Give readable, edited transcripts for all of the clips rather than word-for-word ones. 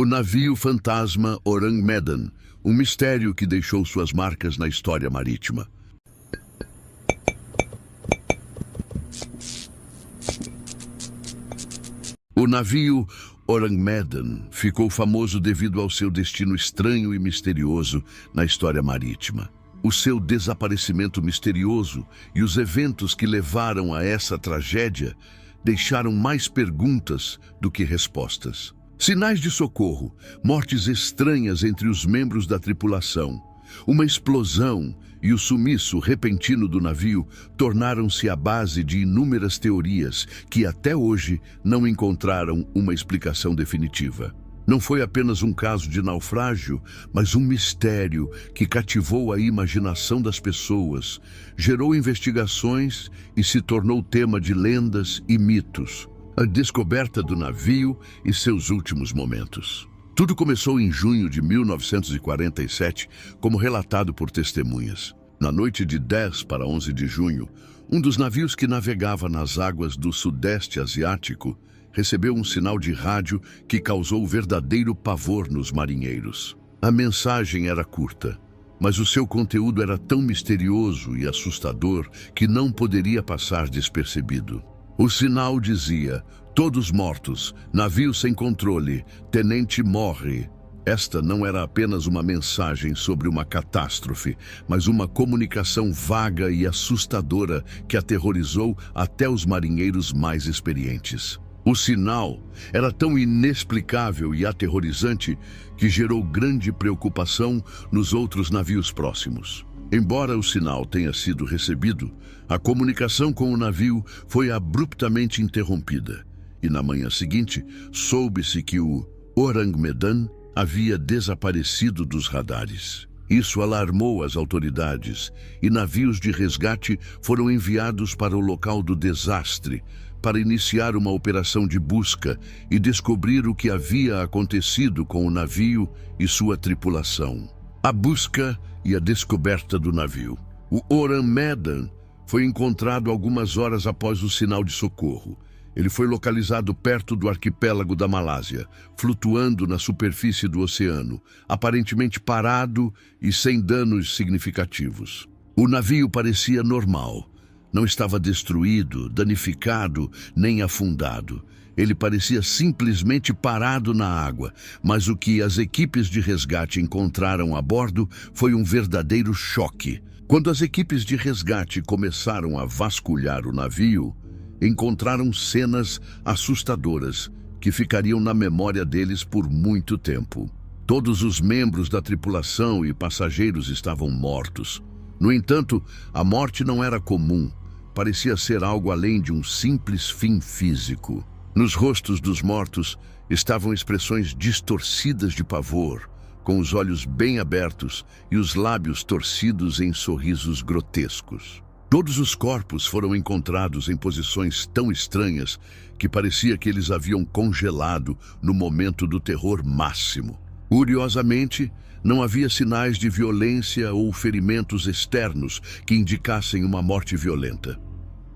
navio fantasma Orang Medan, um mistério que deixou suas marcas na história marítima. O navio Orang Medan ficou famoso devido ao seu destino estranho e misterioso na história marítima. O seu desaparecimento misterioso e os eventos que levaram a essa tragédia deixaram mais perguntas do que respostas. Sinais de socorro, mortes estranhas entre os membros da tripulação, uma explosão e o sumiço repentino do navio tornaram-se a base de inúmeras teorias que até hoje não encontraram uma explicação definitiva. Não foi apenas um caso de naufrágio, mas um mistério que cativou a imaginação das pessoas, gerou investigações e se tornou tema de lendas e mitos. A descoberta do navio e seus últimos momentos. Tudo começou em junho de 1947, como relatado por testemunhas. Na noite de 10 para 11 de junho, um dos navios que navegava nas águas do Sudeste Asiático recebeu um sinal de rádio que causou verdadeiro pavor nos marinheiros. A mensagem era curta, mas o seu conteúdo era tão misterioso e assustador que não poderia passar despercebido. O sinal dizia: todos mortos, navio sem controle, tenente morre. Esta não era apenas uma mensagem sobre uma catástrofe, mas uma comunicação vaga e assustadora que aterrorizou até os marinheiros mais experientes. O sinal era tão inexplicável e aterrorizante que gerou grande preocupação nos outros navios próximos. Embora o sinal tenha sido recebido, a comunicação com o navio foi abruptamente interrompida. E na manhã seguinte, soube-se que o Orang Medan havia desaparecido dos radares. Isso alarmou as autoridades e navios de resgate foram enviados para o local do desastre para iniciar uma operação de busca e descobrir o que havia acontecido com o navio e sua tripulação. A busca e a descoberta do navio. O Orang Medan foi encontrado algumas horas após o sinal de socorro. Ele foi localizado perto do arquipélago da Malásia, flutuando na superfície do oceano, aparentemente parado e sem danos significativos. O navio parecia normal. Não estava destruído, danificado, nem afundado. Ele parecia simplesmente parado na água, mas o que as equipes de resgate encontraram a bordo foi um verdadeiro choque. Quando as equipes de resgate começaram a vasculhar o navio, encontraram cenas assustadoras que ficariam na memória deles por muito tempo. Todos os membros da tripulação e passageiros estavam mortos. No entanto, a morte não era comum. Parecia ser algo além de um simples fim físico. Nos rostos dos mortos estavam expressões distorcidas de pavor, com os olhos bem abertos e os lábios torcidos em sorrisos grotescos. Todos os corpos foram encontrados em posições tão estranhas que parecia que eles haviam congelado no momento do terror máximo. Curiosamente, não havia sinais de violência ou ferimentos externos que indicassem uma morte violenta.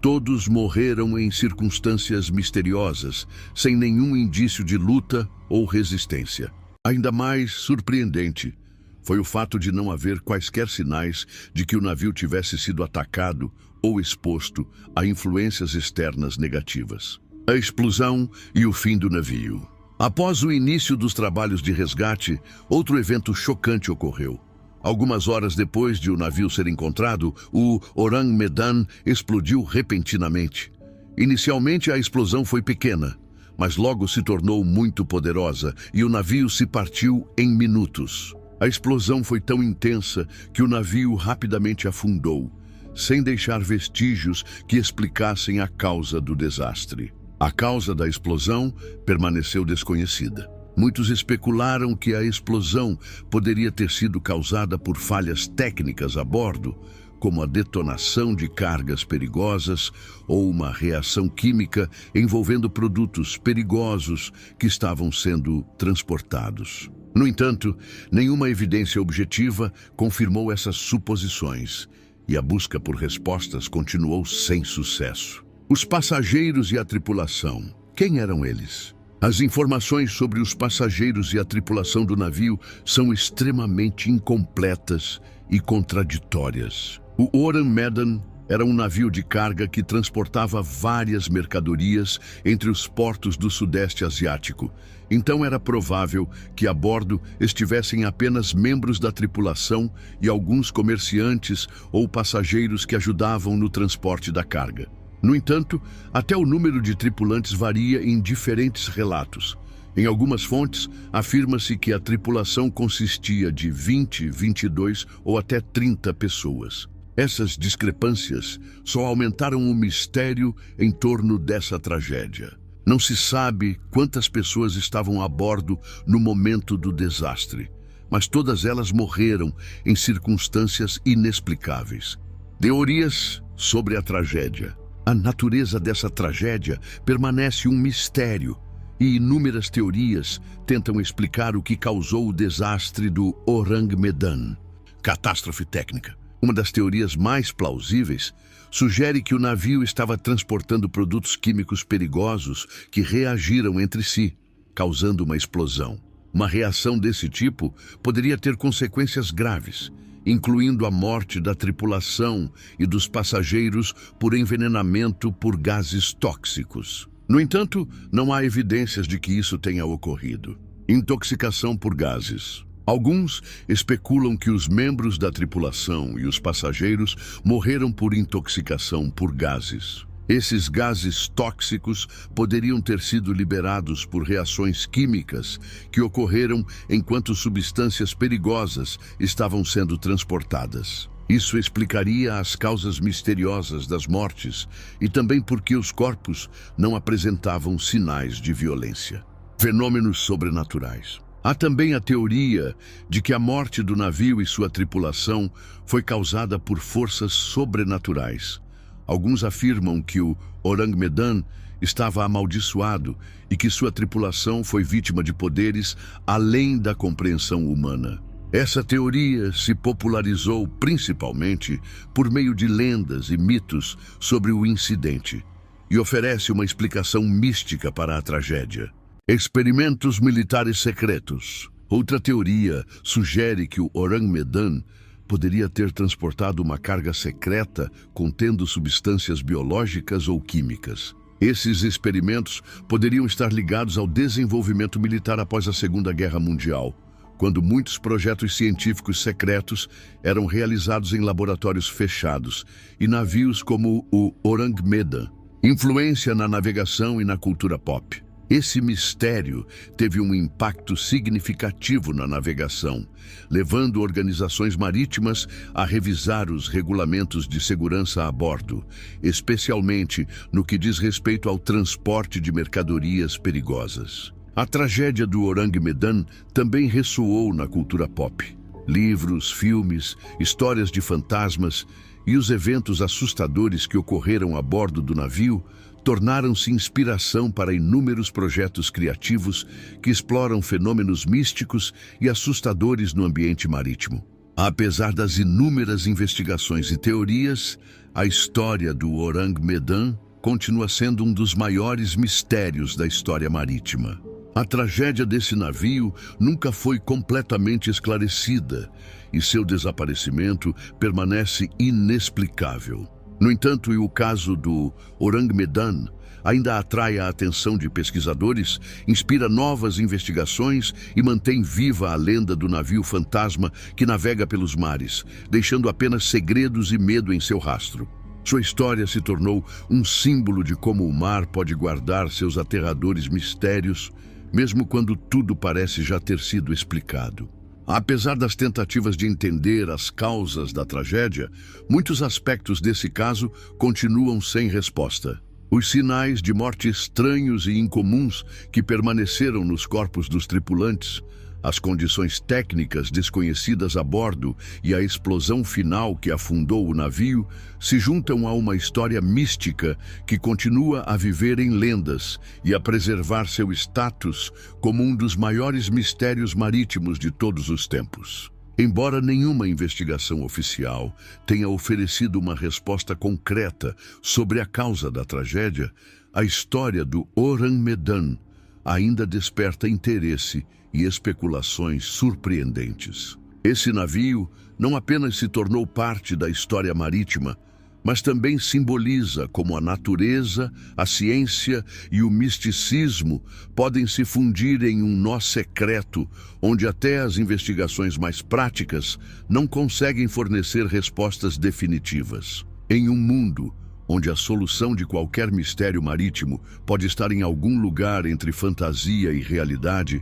Todos morreram em circunstâncias misteriosas, sem nenhum indício de luta ou resistência. Ainda mais surpreendente foi o fato de não haver quaisquer sinais de que o navio tivesse sido atacado ou exposto a influências externas negativas. A explosão e o fim do navio. Após o início dos trabalhos de resgate, outro evento chocante ocorreu. Algumas horas depois de o navio ser encontrado, o Orang Medan explodiu repentinamente. Inicialmente, a explosão foi pequena, mas logo se tornou muito poderosa e o navio se partiu em minutos. A explosão foi tão intensa que o navio rapidamente afundou, sem deixar vestígios que explicassem a causa do desastre. A causa da explosão permaneceu desconhecida. Muitos especularam que a explosão poderia ter sido causada por falhas técnicas a bordo, como a detonação de cargas perigosas ou uma reação química envolvendo produtos perigosos que estavam sendo transportados. No entanto, nenhuma evidência objetiva confirmou essas suposições, e a busca por respostas continuou sem sucesso. Os passageiros e a tripulação, quem eram eles? As informações sobre os passageiros e a tripulação do navio são extremamente incompletas e contraditórias. O Orang Medan era um navio de carga que transportava várias mercadorias entre os portos do Sudeste Asiático. Então era provável que a bordo estivessem apenas membros da tripulação e alguns comerciantes ou passageiros que ajudavam no transporte da carga. No entanto, até o número de tripulantes varia em diferentes relatos. Em algumas fontes, afirma-se que a tripulação consistia de 20, 22 ou até 30 pessoas. Essas discrepâncias só aumentaram o mistério em torno dessa tragédia. Não se sabe quantas pessoas estavam a bordo no momento do desastre, mas todas elas morreram em circunstâncias inexplicáveis. Teorias sobre a tragédia. A natureza dessa tragédia permanece um mistério e inúmeras teorias tentam explicar o que causou o desastre do Orang Medan. Catástrofe técnica. Uma das teorias mais plausíveis sugere que o navio estava transportando produtos químicos perigosos que reagiram entre si, causando uma explosão. Uma reação desse tipo poderia ter consequências graves, incluindo a morte da tripulação e dos passageiros por envenenamento por gases tóxicos. No entanto, não há evidências de que isso tenha ocorrido. Intoxicação por gases. Alguns especulam que os membros da tripulação e os passageiros morreram por intoxicação por gases. Esses gases tóxicos poderiam ter sido liberados por reações químicas que ocorreram enquanto substâncias perigosas estavam sendo transportadas. Isso explicaria as causas misteriosas das mortes e também porque os corpos não apresentavam sinais de violência. Fenômenos sobrenaturais. Há também a teoria de que a morte do navio e sua tripulação foi causada por forças sobrenaturais. Alguns afirmam que o Orang Medan estava amaldiçoado e que sua tripulação foi vítima de poderes além da compreensão humana. Essa teoria se popularizou principalmente por meio de lendas e mitos sobre o incidente e oferece uma explicação mística para a tragédia. Experimentos militares secretos. Outra teoria sugere que o Orang Medan poderia ter transportado uma carga secreta contendo substâncias biológicas ou químicas. Esses experimentos poderiam estar ligados ao desenvolvimento militar após a Segunda Guerra Mundial, quando muitos projetos científicos secretos eram realizados em laboratórios fechados e navios como o Orang Medan. Influência na navegação e na cultura pop. Esse mistério teve um impacto significativo na navegação, levando organizações marítimas a revisar os regulamentos de segurança a bordo, especialmente no que diz respeito ao transporte de mercadorias perigosas. A tragédia do Orang Medan também ressoou na cultura pop. Livros, filmes, histórias de fantasmas e os eventos assustadores que ocorreram a bordo do navio tornaram-se inspiração para inúmeros projetos criativos que exploram fenômenos místicos e assustadores no ambiente marítimo. Apesar das inúmeras investigações e teorias, a história do Orang Medan continua sendo um dos maiores mistérios da história marítima. A tragédia desse navio nunca foi completamente esclarecida e seu desaparecimento permanece inexplicável. No entanto, o caso do Orang Medan ainda atrai a atenção de pesquisadores, inspira novas investigações e mantém viva a lenda do navio fantasma que navega pelos mares, deixando apenas segredos e medo em seu rastro. Sua história se tornou um símbolo de como o mar pode guardar seus aterradores mistérios, mesmo quando tudo parece já ter sido explicado. Apesar das tentativas de entender as causas da tragédia, muitos aspectos desse caso continuam sem resposta. Os sinais de morte estranhos e incomuns que permaneceram nos corpos dos tripulantes, as condições técnicas desconhecidas a bordo e a explosão final que afundou o navio se juntam a uma história mística que continua a viver em lendas e a preservar seu status como um dos maiores mistérios marítimos de todos os tempos. Embora nenhuma investigação oficial tenha oferecido uma resposta concreta sobre a causa da tragédia, a história do Orang Medan ainda desperta interesse e especulações surpreendentes. Esse navio não apenas se tornou parte da história marítima, mas também simboliza como a natureza, a ciência e o misticismo podem se fundir em um nó secreto, onde até as investigações mais práticas não conseguem fornecer respostas definitivas. Em um mundo onde a solução de qualquer mistério marítimo pode estar em algum lugar entre fantasia e realidade,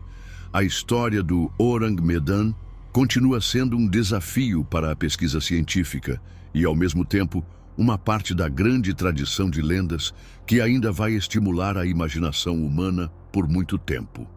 a história do Orang Medan continua sendo um desafio para a pesquisa científica e, ao mesmo tempo, uma parte da grande tradição de lendas que ainda vai estimular a imaginação humana por muito tempo.